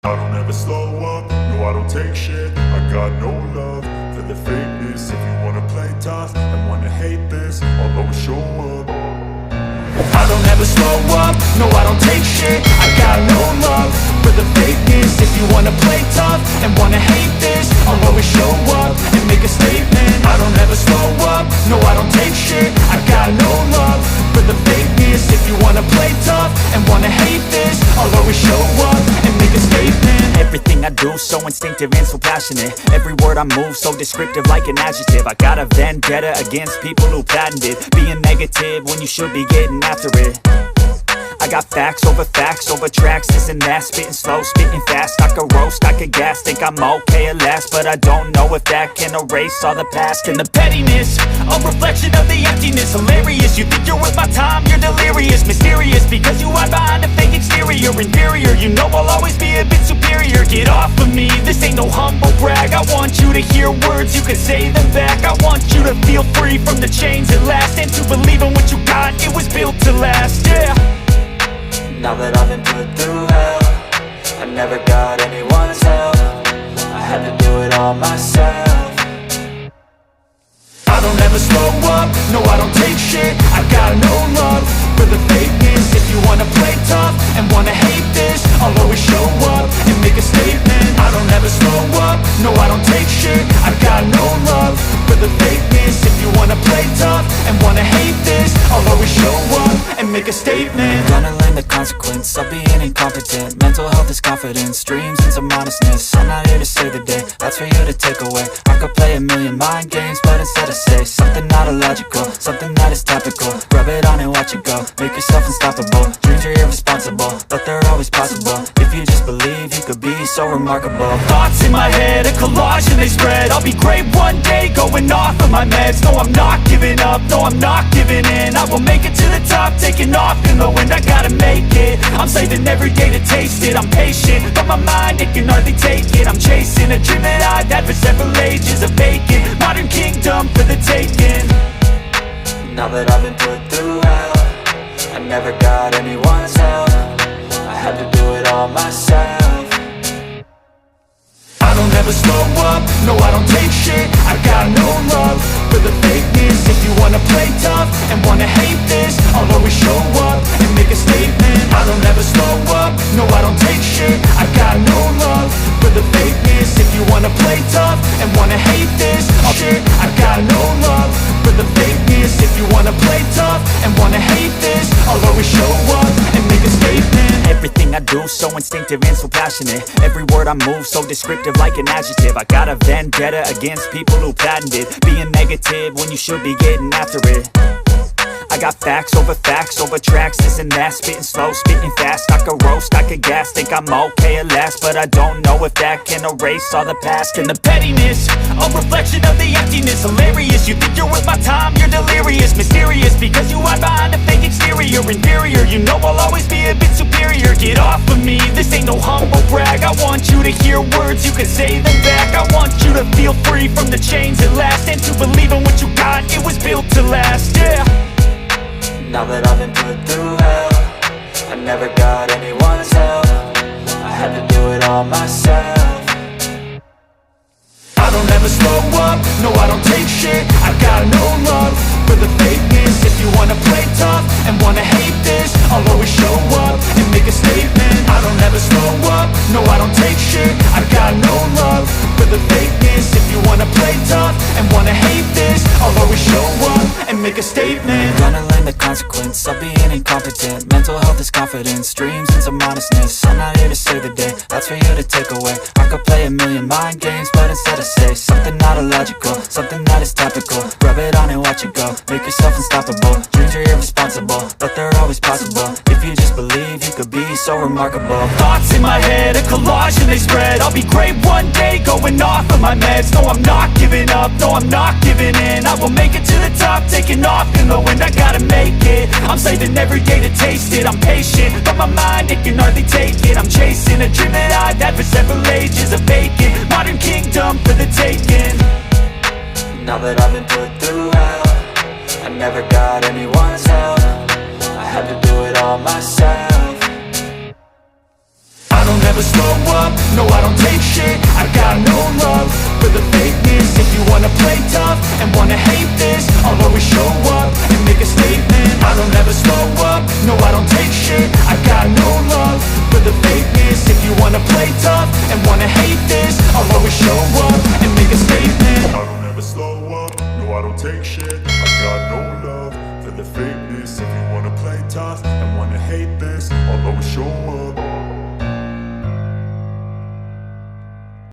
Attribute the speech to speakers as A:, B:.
A: I don't ever slow up, no I don't take shit. I got no love for the fakeness. If you wanna play tough and wanna hate this, I'll always show up.
B: I don't ever slow up, no I don't take shit. I got no love for the fakeness. If you wanna play tough and wanna hate this, I'll always show up and make a statement. I don't ever slow up, no I don't take shit. I got no love for the fakeness. If you wanna play tough and wanna hate this, I'll always show up and make a statement.
C: Everything I do so instinctive and so passionate. Every word I move so descriptive like an adjective. I got a vendetta against people who patented being negative when you should be getting after it. I got facts over tracks, this and that. Spitting slow, spitting fast. I could roast, I could gas. Think I'm okay at last, but I don't know if that can erase all the past. And the pettiness, a reflection of the emptiness. Hilarious, you think you're worth my time, you're delirious. Mysterious, because you hide behind a fake exterior. Inferior, you know I'll always be a bit superior. Get off of me, this ain't no humble brag. I want you to hear words, you can say them back. I want you to feel free from the chains at last, and to believe in what you got, it was built to last, yeah.
D: Now that I've been put through hell, I never got anyone's help. I had to do it all myself.
B: I don't ever slow up, no I don't take shit. I got no love for the fakeness. If you wanna play tough and wanna hate this, I'll always show up and make a statement. I don't ever slow up, no I don't take shit. I got no love for the fakeness. If you wanna play tough and wanna hate this, I'll always show up and make a statement.
D: Gonna learn the consequence of being incompetent. Mental health is confidence, dreams and some honestness. I'm not here to save the day, that's for you to take away. I could play a million mind games, but instead I say something not illogical, something that is topical. Rub it on and watch it go, make yourself unstoppable. Dreams are irresponsible, but they're always possible. If you just believe, you could be so remarkable.
B: Thoughts in my head, a collage and they spread. I'll be great one day, going off of my meds. No, I'm not giving up, no, I'm not giving in. I will make it to the top, taking off in the wind. I gotta make it, I'm saving every day to taste it. I'm patient, but my mind, it can hardly take it. I'm chasing a dream that I've had for several ages. A vacant, modern kingdom for the taking.
D: Now that I've been put through hell, I never got anyone's help. I had to do it all myself.
B: I don't ever slow up, no I don't take shit. I got no love for the fakeness. If you wanna play tough and wanna hate this, I'll always show up and make a statement. I don't ever slow up, no I don't take shit. I got no love for the fakeness. If you wanna play tough and wanna hate this, oh shit, I got no love for the fakeness. If you wanna play tough and wanna hate this, I'll always show up and make a statement.
C: Everything I do so instinctive and so passionate. Every word I move so descriptive like an adjective. I got a vendetta against people who patented being negative when you should be getting after it. I got facts over tracks, this and that. Spitting slow, spitting fast. I could roast, I could gas. Think I'm okay at last, but I don't know if that can erase all the past.
B: And the pettiness, a reflection of the emptiness. Hilarious, you think you're worth my time, you're delirious. Mysterious, because you hide behind a fake exterior. Inferior, you know I'll always be a bit superior. Get off of me, this ain't no humble brag. I want you to hear words, you can say them back. I want you to feel free from the chains at last, and to believe in what you got, it was built to last, yeah.
D: Now that I've been put through hell, I never got anyone's help. I had to do it all myself.
B: I don't ever slow up, no I don't take shit. I got no love for the fakeness. If you wanna play tough and wanna hate this, I'll always show up and make a statement. I don't ever slow up, no I don't take shit. I got no love for the fakeness. If you wanna play tough and wanna hate this, I'll always show up and make a statement.
D: Gonna learn the consequence of being incompetent. Mental health is confidence, dreams and some honestness. I'm not here to save the day, that's for you to take away. I could play a million mind games, but instead I say something not illogical, something that is topical. Rub it on and watch it go, make yourself unstoppable. Dreams are irresponsible, but they're always possible. If you just believe, you could be so remarkable.
B: Thoughts in my head, a collage and they spread. I'll be great one day, going off of my meds. No, I'm not giving up, no, I'm not giving in. I will make it to the top, taking off in the wind. I gotta make it, I'm saving every day to taste it. I'm patient, but my mind, it can hardly take it. I'm chasing a dream that I've had for several ages. A vacant, modern kingdom for the taking.
D: Now that I've been put through hell, I never got anyone's help. I had to do it all myself.
B: I don't ever never slow up, no I don't take shit. I got no love for the fakeness. If you wanna play tough and wanna hate this, I'll always show up and make a statement. I don't ever slow up, no I don't take shit. I got no love for the fakeness. If you wanna play tough and wanna hate this, I'll always show up and make a statement.
A: I don't ever slow up, no I don't take shit. I got no love for the fakeness. If you wanna play tough and wanna hate this, I'll always show up.